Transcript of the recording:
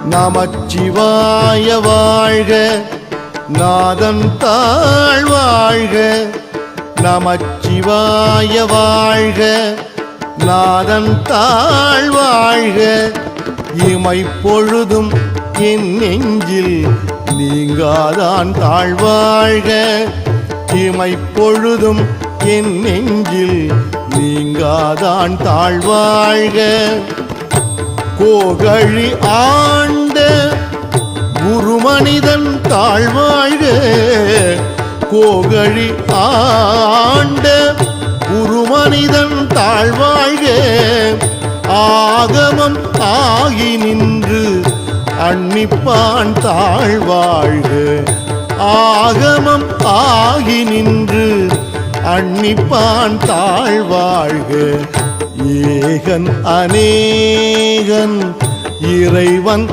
நமச்சிவாய வாழ்க, நாதன் தாழ் வாழ்க. நமச்சிவாய வாழ்க, நாதன் தாழ் வாழ்க. இமைப்பொழுதும் என் நெஞ்சில் நீங்காதான் தாழ்வாழ்க. இமைப்பொழுதும் என் நெஞ்சில் நீங்காதான் தாழ்வாழ்க. கோகழி ஆண்ட குருமனிதன் தாழ்வாழ்க. கோகழி ஆண்ட குருமனிதன் தாழ்வாழ்க. ஆகமம் ஆகி நின்று அன்னிப்பான் தாழ்வாழ்க. ஆகமம் ஆகி நின்று அன்னிப்பான் தாழ்வாழ்க. ஏகன் அநேகன் இறைவன்